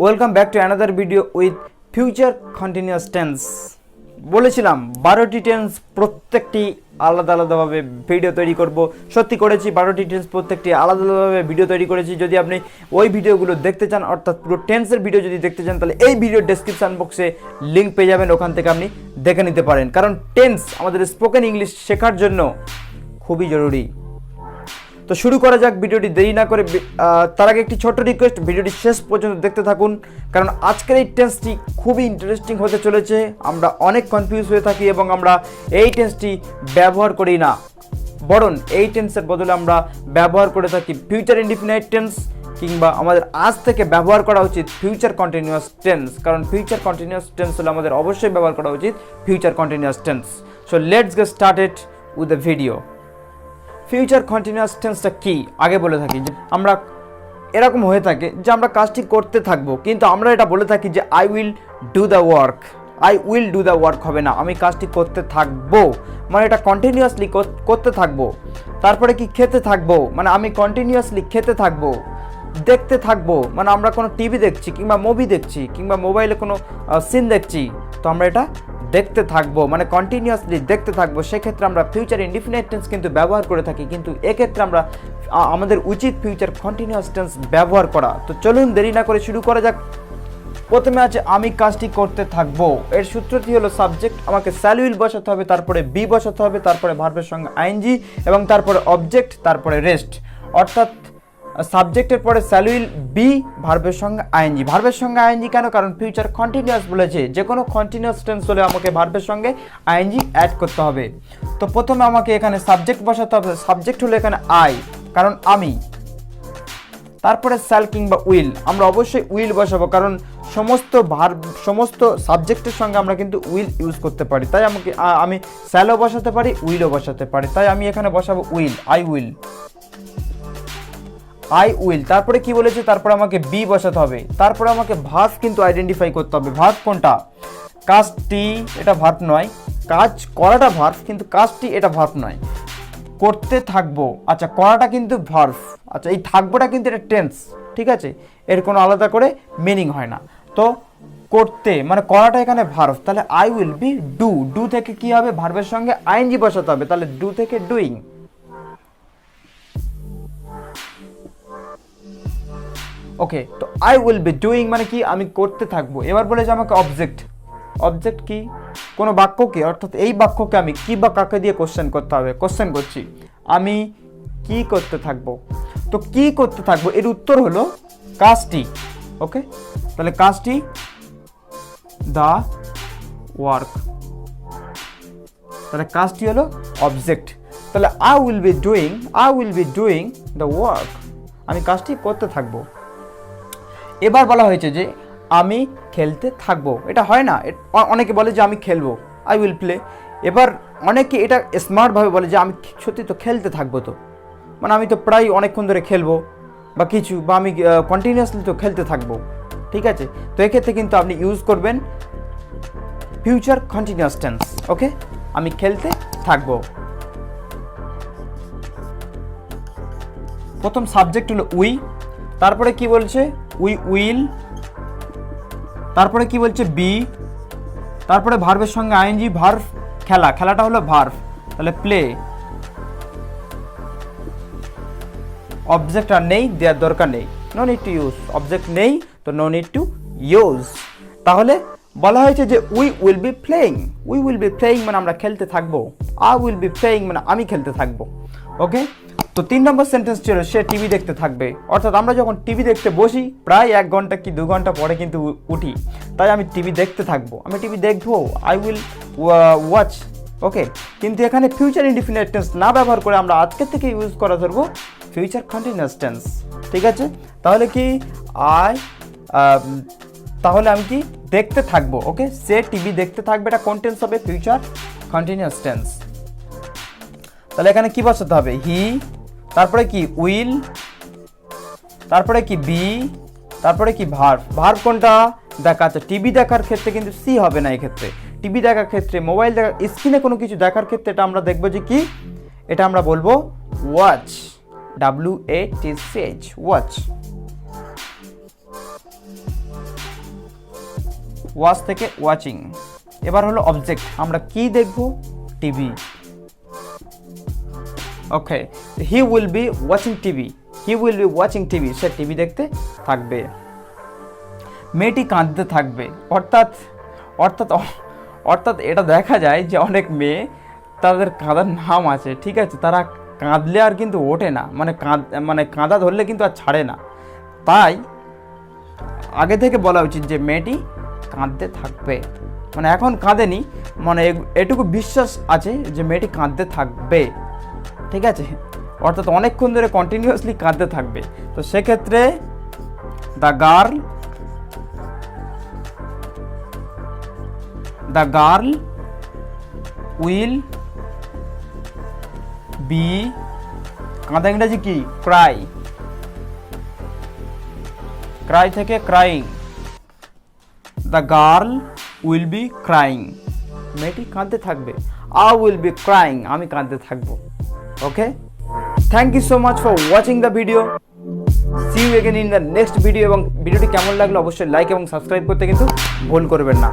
Welcome back to another video with future continuous tense. বলেছিলাম 12টি tense প্রত্যেকটি আলাদা আলাদাভাবে ভিডিও তৈরি করব। সত্যি করেছি, 12টি টেন্স প্রত্যেকটি আলাদা আলাদাভাবে ভিডিও তৈরি করেছি। যদি আপনি ওই ভিডিওগুলো দেখতে চান, অর্থাৎ পুরো টেন্সের ভিডিও যদি দেখতে চান, তাহলে এই ভিডিওর ডেসক্রিপশন বক্সে লিঙ্ক পেয়ে যাবেন, ওখান থেকে আপনি দেখে নিতে পারেন। কারণ টেন্স আমাদের স্পোকেন ইংলিশ শেখার জন্য খুবই জরুরি। তো শুরু করা যাক, ভিডিওটি দেরি না করে। তার আগে একটি ছোট্ট রিকোয়েস্ট, ভিডিওটি শেষ পর্যন্ত দেখতে থাকুন, কারণ আজকের এই টেন্সটি খুবই ইন্টারেস্টিং হতে চলেছে। আমরা অনেক কনফিউজ হয়ে থাকি এবং আমরা এই টেন্সটি ব্যবহার করি না, বরং এই টেন্সের বদলে আমরা ব্যবহার করে থাকি ফিউচার ইনডিফিনাইট টেন্স, কিংবা আমাদের আজ থেকে ব্যবহার করা উচিত ফিউচার কন্টিনিউয়াস টেন্স। কারণ ফিউচার কন্টিনিউয়াস টেন্স হলে আমাদের অবশ্যই ব্যবহার করা উচিত future continuous tense. So let's get started with the video. Future continuous টেন্সটা কি আগে বলে থাকি যে আমরা এরকম হয়ে থাকে যে আমরা কাজটি করতে থাকবো, কিন্তু আমরা এটা বলে থাকি যে I will do the work. I will do the work হবে না, আমি কাজটি করতে থাকবো, মানে এটা কন্টিনিউয়াসলি করতে থাকবো। তারপরে কি খেতে থাকবো, মানে আমি কন্টিনিউয়াসলি খেতে থাকবো। দেখতে থাকবো, মানে আমরা কোনো টিভি দেখছি কিংবা মুভি দেখছি কিংবা মোবাইলে কোনো সিন দেখছি, তো আমরা এটা দেখতে থাকবো, মানে কন্টিনিউয়াসলি দেখতে থাকবো। সেক্ষেত্রে আমরা ফিউচার ইনডিফিনাইট টেন্স কিন্তু ব্যবহার করে থাকি, কিন্তু এক্ষেত্রে আমরা আমাদের উচিত ফিউচার কন্টিনিউয়াস টেন্স ব্যবহার করা। তো চলুন দেরি না করে শুরু করা যাক। প্রথমে আছে আমি কাজটি করতে থাকবো। এর সূত্রটি হলো সাবজেক্ট, আমাকে শ্যাল উইল বসাতে হবে, তারপরে বি বসাতে হবে, তারপরে ভার্বের সঙ্গে আইএনজি এবং তারপরে অবজেক্ট, তারপরে রেস্ট। অর্থাৎ সাবজেক্টের পরে শ্যাল উইল বি, ভার্বের সঙ্গে আইএনজি। ভার্বের সঙ্গে আইএনজি কেন? কারণ ফিউচার কন্টিনিউয়াস বলেছে, যে কোনো কন্টিনিউয়াস টেন্স হলে আমাকে ভার্বের সঙ্গে আইএনজি অ্যাড করতে হবে। তো প্রথমে আমাকে এখানে সাবজেক্ট বসাতে হবে। সাবজেক্ট হলো এখানে আই, কারণ আমি। তারপরে শ্যাল কিংবা উইল, আমরা অবশ্যই উইল বসাবো, কারণ সমস্ত সাবজেক্টের সঙ্গে আমরা কিন্তু উইল ইউজ করতে পারি। তাই আমি শ্যালও বসাতে পারি, উইলও বসাতে পারি। তাই আমি এখানে বসাবো উইল, আই উইল। তারপরে কি বলেছে? তারপরে আমাকে বি বসাতে হবে। তারপরে আমাকে ভার্ব কিন্তু আইডেন্টিফাই করতে হবে। ভার্ব কোনটা? কাজটি, এটা ভার্ব নয়। কাজ করাটা ভার্ব, কিন্তু কাজটি এটা ভার্ব নয়। করতে থাকবো, আচ্ছা করাটা কিন্তু ভার্ব, আচ্ছা এই থাকবোটা কিন্তু এটা টেন্স, ঠিক আছে, এর কোনো আলাদা করে মিনিং হয় না। তো করতে মানে করাটা এখানে ভার্ব, তাহলে I will be do. Do থেকে কি হবে? ভার্বের সঙ্গে আইএনজি বসাতে হবে, তাহলে ডু থেকে ডুইং। ওকে, তো আই উইল বি ডুইং মানে কি? আমি করতে থাকবো। এবার বলেছে আমাকে অবজেক্ট। অবজেক্ট কি? কোনো বাক্যকে, অর্থাৎ এই বাক্যকে আমি কি বা কাকে দিয়ে কোশ্চেন করতে হবে। কোশ্চেন করছি, আমি কি করতে থাকবো। তো কি করতে থাকবো এর উত্তর হলো কাজটি। ওকে, তাহলে কাজটি দ্য ওয়ার্ক, তাহলে কাজটি হলো অবজেক্ট। তাহলে I will be doing the work, আমি কাজটি করতে থাকবো। এবার বলা হয়েছে যে আমি খেলতে থাকবো। এটা হয় না, অনেকে বলে যে আমি খেলবো, আই উইল প্লে। এবার অনেকে এটা স্মার্টভাবে বলে যে আমি সত্যি তো খেলতে থাকবো, তো মানে আমি তো প্রায় অনেকক্ষণ ধরে খেলবো বা কিছু, বা আমি কন্টিনিউয়াসলি তো খেলতে থাকবো, ঠিক আছে। তো এক্ষেত্রে কিন্তু আপনি ইউজ করবেন ফিউচার কন্টিনিউয়াস টেন্স। ওকে, আমি খেলতে থাকবো। প্রথম সাবজেক্ট হলো উই, তারপরে কি বলছে? উই উইল, তারপরে কি বলছে? বি, তারপরে ভার্বের সঙ্গে আইএনজি, ভার্ব খেলা, খেলাটা হলো ভার্ব, তাহলে প্লে। অবজেক্ট আর নেই, দেওয়ার দরকার নেই, no need to use. Object নেই, তো নো নিড টু ইউজ। তাহলে বলা হয়েছে যে we will be playing. We will be playing মানে আমরা খেলতে থাকবো। আই উইল বি প্লেইং মানে আমি খেলতে থাকবো। ওকে, তো 3 নম্বর সেন্টেন্স ছিল সে টিভি দেখতে থাকবে। অর্থাৎ আমরা যখন টিভি দেখতে বসি প্রায় 1 ঘন্টা কি 2 ঘন্টা পরে কিন্তু উঠি, তাই আমি টিভি দেখতে থাকবো, আমি টিভি দেখবো, আই উইল ওয়াচ। ওকে, কিন্তু এখানে ফিউচার ইনডিফিনিট টেন্স না ব্যবহার করে আমরা আজকে থেকে ইউজ করা ধরবো ফিউচার কন্টিনিউয়াস টেন্স, ঠিক আছে। তাহলে কি তাহলে আমি কি দেখতে থাকবো। ওকে, সে টিভি দেখতে থাকবে, এটা কোন টেন্স হবে? Future continuous tense. তাহলে এখানে কি বসাতে হবে? হি, তারপরে কি? উইল, তারপরে কি? বি, তারপরে কি? ভার্ব। ভার্ব কোনটা? দেখা। আচ্ছা, টিভি দেখার ক্ষেত্রে কিন্তু সি হবে না। এক্ষেত্রে টিভি দেখার ক্ষেত্রে, মোবাইল দেখার, স্ক্রিনে কোনো কিছু দেখার ক্ষেত্রে এটা আমরা দেখবো যে কি, এটা আমরা বলবো ওয়াচ, WATCH, ওয়াচ। ওয়াচ থেকে ওয়াচিং। এবার হলো অবজেক্ট, আমরা কি দেখব? TV. Okay, he will be watching TV, he will be watching TV, say TV দেখতে থাকবে। মেয়েটি কাঁদতে থাকবে, অর্থাৎ অর্থাৎ অর্থাৎ এটা দেখা যায় যে অনেক মেয়ে তাদের কাঁদার নাম আছে, ঠিক আছে, তারা কাঁদলে আর কিন্তু ওঠে না, মানে কাঁদা ধরলে কিন্তু আর ছাড়ে না। তাই আগে থেকে বলা উচিত যে মেয়েটি কাঁদতে থাকবে, মানে এখন কাঁদেনি, মানে এটুকু বিশ্বাস আছে যে মেয়েটি কাঁদতে থাকবে, ঠিক আছে, অর্থাৎ অনেকক্ষণ ধরে কন্টিনিউয়াসলি কাঁদতে থাকবে। তো সেক্ষেত্রে দ্য গার্ল উইল বি, কাঁদা ইংরেজি কি? ক্রাই, ক্রাই থেকে crying, the girl will be crying, মেয়েটি কাঁদতে থাকবে। আই উইল বি ক্রাইং, আমি কাঁদতে থাকবো। Okay, thank you so much for watching the video, see you again in the next video. এবং ভিডিওটি কেমন লাগলো অবশ্যই লাইক এবং সাবস্ক্রাইব করতে কিন্তু ভুল করবেন না।